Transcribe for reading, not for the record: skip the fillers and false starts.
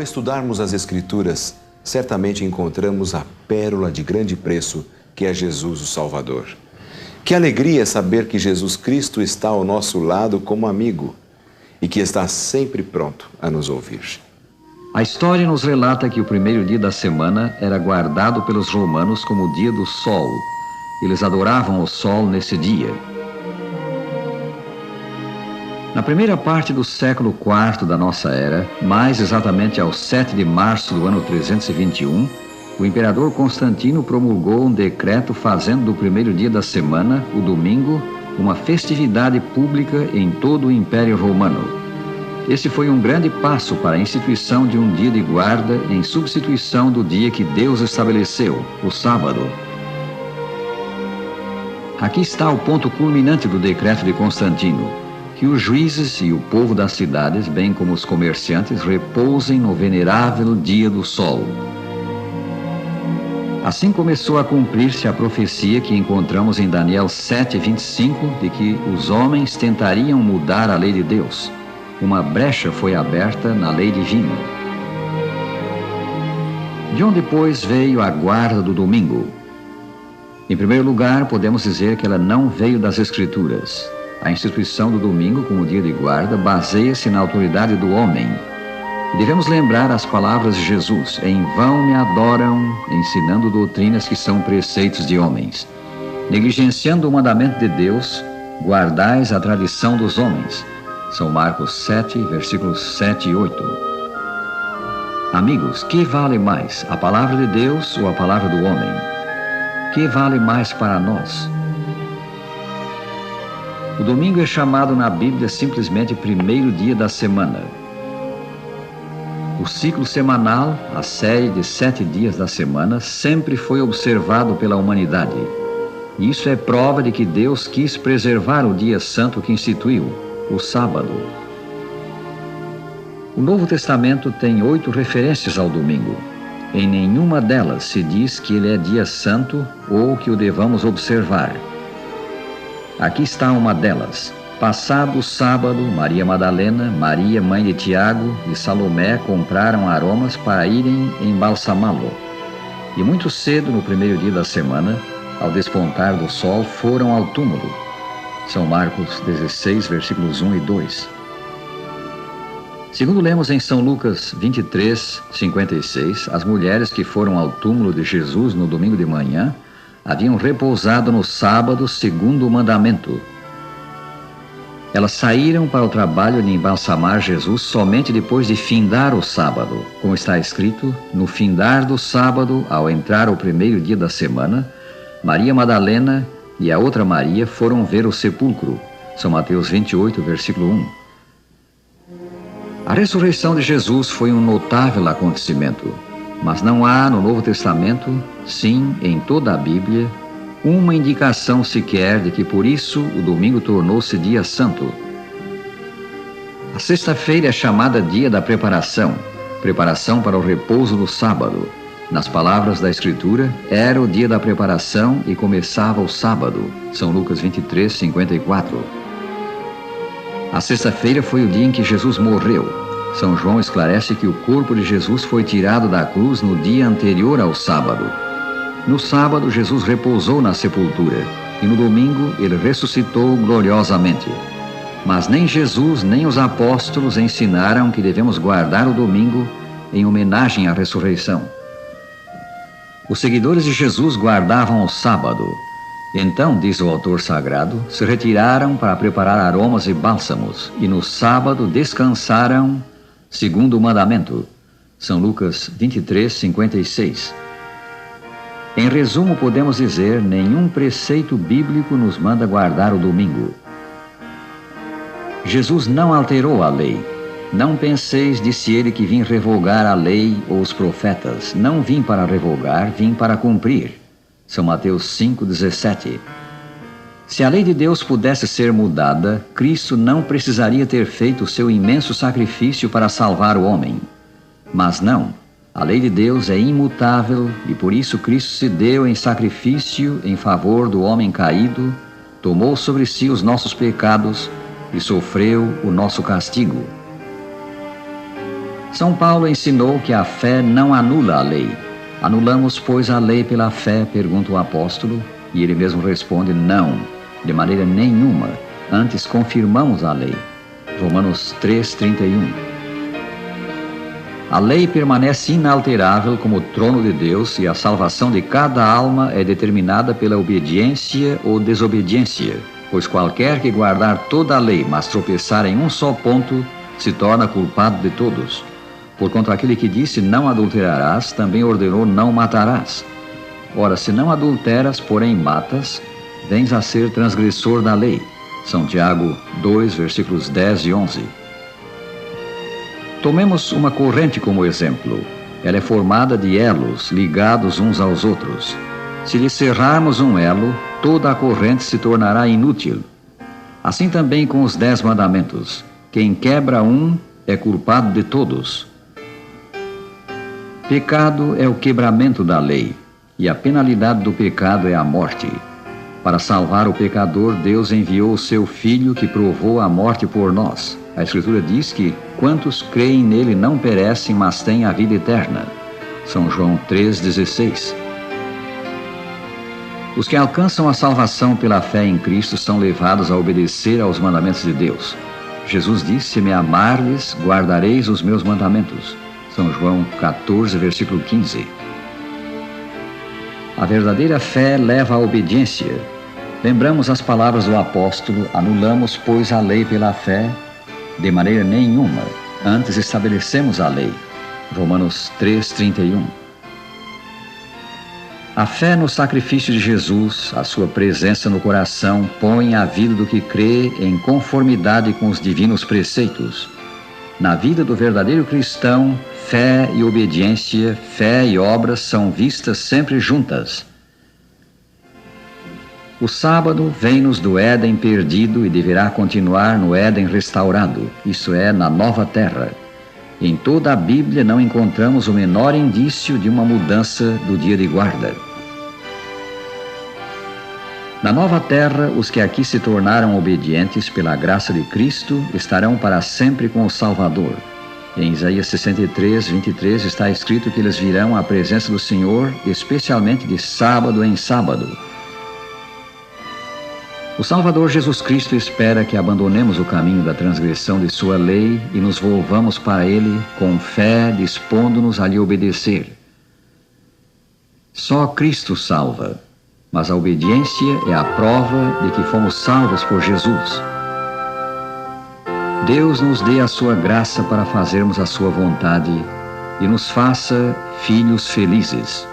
estudarmos as Escrituras, certamente encontramos a pérola de grande preço que é Jesus o Salvador. Que alegria saber que Jesus Cristo está ao nosso lado como amigo e que está sempre pronto a nos ouvir. A história nos relata que o primeiro dia da semana era guardado pelos romanos como o dia do sol. Eles adoravam o sol nesse dia. Na primeira parte do século IV da nossa era, mais exatamente ao 7 de março do ano 321, o imperador Constantino promulgou um decreto fazendo do primeiro dia da semana, o domingo, uma festividade pública em todo o Império Romano. Esse foi um grande passo para a instituição de um dia de guarda em substituição do dia que Deus estabeleceu, o sábado. Aqui está o ponto culminante do decreto de Constantino: que os juízes e o povo das cidades, bem como os comerciantes, repousem no venerável dia do sol. Assim começou a cumprir-se a profecia que encontramos em Daniel 7:25, de que os homens tentariam mudar a lei de Deus. Uma brecha foi aberta na lei divina. De onde, pois, veio a guarda do domingo? Em primeiro lugar, podemos dizer que ela não veio das Escrituras. A instituição do domingo como dia de guarda baseia-se na autoridade do homem. E devemos lembrar as palavras de Jesus: em vão me adoram, ensinando doutrinas que são preceitos de homens. Negligenciando o mandamento de Deus, guardais a tradição dos homens. São Marcos 7, versículos 7 e 8. Amigos, que vale mais, a palavra de Deus ou a palavra do homem? Que vale mais para nós? O domingo é chamado na Bíblia simplesmente primeiro dia da semana. O ciclo semanal, a série de 7 dias da semana, sempre foi observado pela humanidade. Isso é prova de que Deus quis preservar o dia santo que instituiu, o sábado. O Novo Testamento tem 8 referências ao domingo. Em nenhuma delas se diz que ele é dia santo ou que o devamos observar. Aqui está uma delas. Passado o sábado, Maria Madalena, Maria, mãe de Tiago e Salomé compraram aromas para irem embalsamá-lo. E muito cedo, no primeiro dia da semana, ao despontar do sol, foram ao túmulo. São Marcos 16, versículos 1 e 2. Segundo lemos em São Lucas 23, 56, as mulheres que foram ao túmulo de Jesus no domingo de manhã haviam repousado no sábado segundo o mandamento. Elas saíram para o trabalho de embalsamar Jesus somente depois de findar o sábado. Como está escrito, no findar do sábado, ao entrar o primeiro dia da semana, Maria Madalena e a outra Maria foram ver o sepulcro. São Mateus 28, versículo 1. A ressurreição de Jesus foi um notável acontecimento. Mas não há no Novo Testamento, sim, em toda a Bíblia, uma indicação sequer de que por isso o domingo tornou-se dia santo. A sexta-feira é chamada dia da preparação para o repouso do sábado. Nas palavras da Escritura, era o dia da preparação e começava o sábado. São Lucas 23, 54. A sexta-feira foi o dia em que Jesus morreu. São João esclarece que o corpo de Jesus foi tirado da cruz no dia anterior ao sábado. No sábado, Jesus repousou na sepultura, e no domingo ele ressuscitou gloriosamente. Mas nem Jesus nem os apóstolos ensinaram que devemos guardar o domingo em homenagem à ressurreição. Os seguidores de Jesus guardavam o sábado. Então, diz o autor sagrado, se retiraram para preparar aromas e bálsamos, e no sábado descansaram segundo o mandamento. São Lucas 23, 56. Em resumo, podemos dizer, nenhum preceito bíblico nos manda guardar o domingo. Jesus não alterou a lei. Não penseis, disse ele, que vim revogar a lei ou os profetas. Não vim para revogar, vim para cumprir. São Mateus 5,17. Se a lei de Deus pudesse ser mudada, Cristo não precisaria ter feito o seu imenso sacrifício para salvar o homem. Mas não, a lei de Deus é imutável e por isso Cristo se deu em sacrifício em favor do homem caído, tomou sobre si os nossos pecados e sofreu o nosso castigo. São Paulo ensinou que a fé não anula a lei. Anulamos, pois, a lei pela fé? Pergunta o apóstolo, e ele mesmo responde: não, de maneira nenhuma. Antes confirmamos a lei. Romanos 3:31. A lei permanece inalterável como o trono de Deus e a salvação de cada alma é determinada pela obediência ou desobediência, pois qualquer que guardar toda a lei, mas tropeçar em um só ponto, se torna culpado de todos. Porquanto aquele que disse não adulterarás, também ordenou não matarás. Ora, se não adulteras, porém matas, vens a ser transgressor da lei. São Tiago 2, versículos 10 e 11. Tomemos uma corrente como exemplo. Ela é formada de elos ligados uns aos outros. Se lhe cerrarmos um elo, toda a corrente se tornará inútil. Assim também com os 10 mandamentos. Quem quebra um é culpado de todos. Pecado é o quebramento da lei, e a penalidade do pecado é a morte. Para salvar o pecador, Deus enviou o seu Filho que provou a morte por nós. A Escritura diz que quantos creem nele não perecem, mas têm a vida eterna. São João 3,16. Os que alcançam a salvação pela fé em Cristo são levados a obedecer aos mandamentos de Deus. Jesus disse: se me amardes, guardareis os meus mandamentos. São João 14, versículo 15. A verdadeira fé leva à obediência. Lembramos as palavras do apóstolo: anulamos, pois, a lei pela fé? De maneira nenhuma. Antes estabelecemos a lei. Romanos 3:31. A fé no sacrifício de Jesus, a sua presença no coração, põe a vida do que crê em conformidade com os divinos preceitos. Na vida do verdadeiro cristão, fé e obediência, fé e obras são vistas sempre juntas. O sábado vem-nos do Éden perdido e deverá continuar no Éden restaurado, isso é, na nova terra. Em toda a Bíblia não encontramos o menor indício de uma mudança do dia de guarda. Na nova terra, os que aqui se tornaram obedientes pela graça de Cristo estarão para sempre com o Salvador. Em Isaías 63, 23 está escrito que eles virão à presença do Senhor, especialmente de sábado em sábado. O Salvador Jesus Cristo espera que abandonemos o caminho da transgressão de sua lei e nos volvamos para Ele com fé, dispondo-nos a lhe obedecer. Só Cristo salva, mas a obediência é a prova de que fomos salvos por Jesus. Deus nos dê a sua graça para fazermos a sua vontade e nos faça filhos felizes.